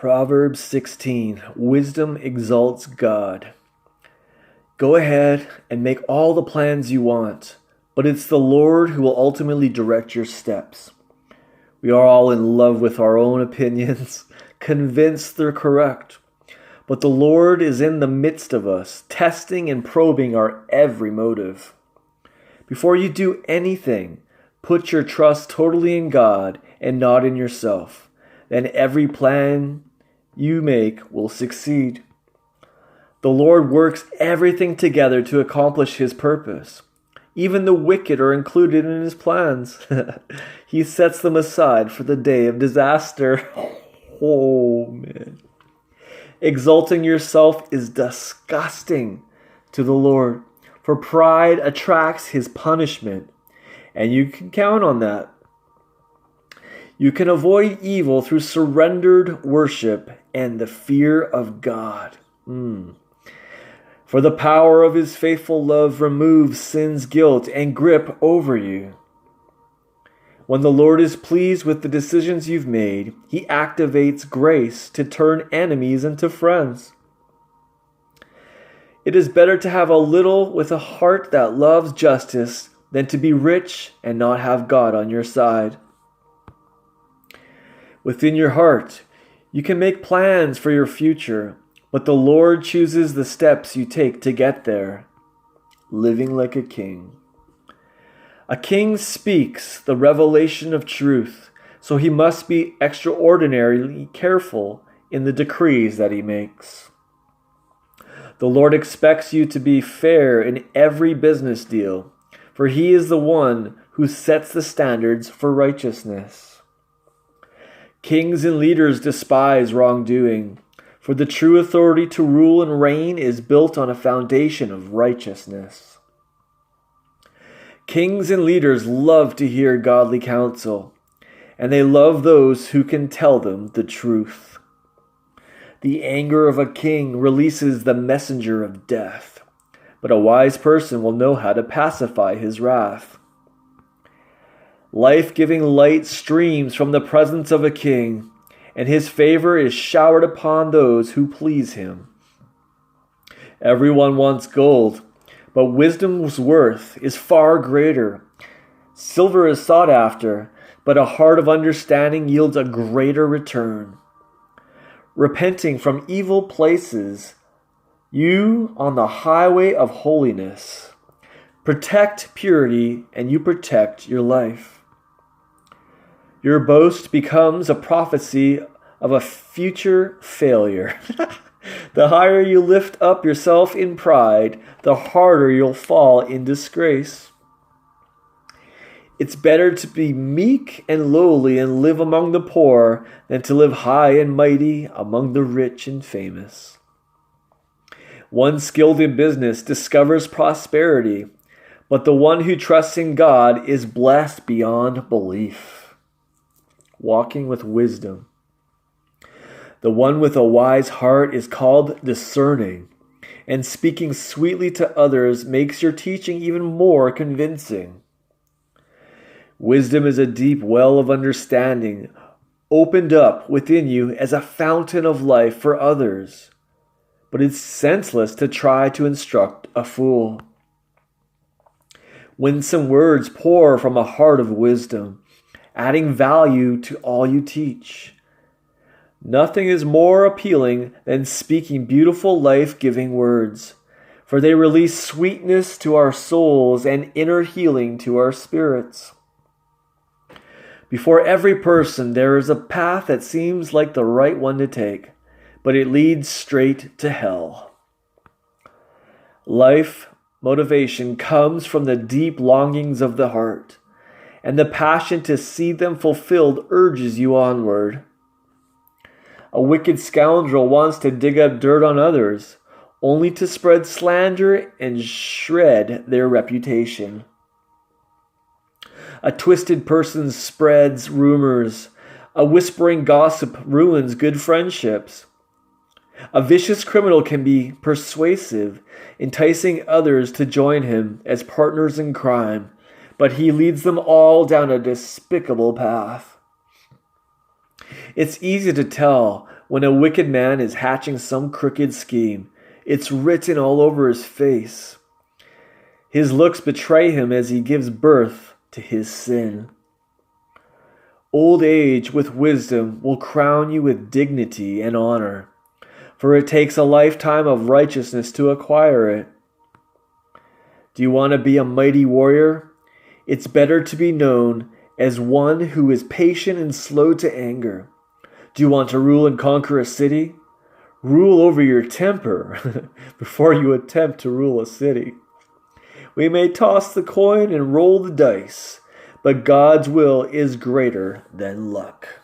Proverbs 16. Wisdom exalts God. Go ahead and make all the plans you want, but it's the Lord who will ultimately direct your steps. We are all in love with our own opinions, convinced they're correct. But the Lord is in the midst of us, testing and probing our every motive. Before you do anything, put your trust totally in God and not in yourself. Then every plan you make will succeed. The Lord works everything together to accomplish His purpose. Even the wicked are included in His plans. He sets them aside for the day of disaster. Oh, man. Exalting yourself is disgusting to the Lord, for pride attracts His punishment, and you can count on that. You can avoid evil through surrendered worship and the fear of God. For the power of His faithful love removes sin's guilt and grip over you. When the Lord is pleased with the decisions you've made, He activates grace to turn enemies into friends. It is better to have a little with a heart that loves justice than to be rich and not have God on your side. Within your heart, you can make plans for your future, but the Lord chooses the steps you take to get there. Living like a king. A king speaks the revelation of truth, so he must be extraordinarily careful in the decrees that he makes. The Lord expects you to be fair in every business deal, for He is the one who sets the standards for righteousness. Kings and leaders despise wrongdoing, for the true authority to rule and reign is built on a foundation of righteousness. Kings and leaders love to hear godly counsel, and they love those who can tell them the truth. The anger of a king releases the messenger of death, but a wise person will know how to pacify his wrath. Life-giving light streams from the presence of a king, and his favor is showered upon those who please him. Everyone wants gold, but wisdom's worth is far greater. Silver is sought after, but a heart of understanding yields a greater return. Repenting from evil places, you on the highway of holiness. Protect purity, and you protect your life. Your boast becomes a prophecy of a future failure. The higher you lift up yourself in pride, the harder you'll fall in disgrace. It's better to be meek and lowly and live among the poor than to live high and mighty among the rich and famous. One skilled in business discovers prosperity, but the one who trusts in God is blessed beyond belief. Walking with wisdom. The one with a wise heart is called discerning, and speaking sweetly to others makes your teaching even more convincing. Wisdom is a deep well of understanding, opened up within you as a fountain of life for others. But it's senseless to try to instruct a fool. Winsome words pour from a heart of wisdom, adding value to all you teach. Nothing is more appealing than speaking beautiful life-giving words, for they release sweetness to our souls and inner healing to our spirits. Before every person, there is a path that seems like the right one to take, but it leads straight to hell. Life motivation comes from the deep longings of the heart, and the passion to see them fulfilled urges you onward. A wicked scoundrel wants to dig up dirt on others, only to spread slander and shred their reputation. A twisted person spreads rumors. A whispering gossip ruins good friendships. A vicious criminal can be persuasive, enticing others to join him as partners in crime, but he leads them all down a despicable path. It's easy to tell When a wicked man is hatching some crooked scheme, it's written all over his face. His looks betray him as he gives birth to his sin. Old age with wisdom will crown you with dignity and honor, for it takes a lifetime of righteousness to acquire it. Do you want to be a mighty warrior? It's better to be known as one who is patient and slow to anger. Do you want to rule and conquer a city? Rule over your temper before you attempt to rule a city. We may toss the coin and roll the dice, but God's will is greater than luck.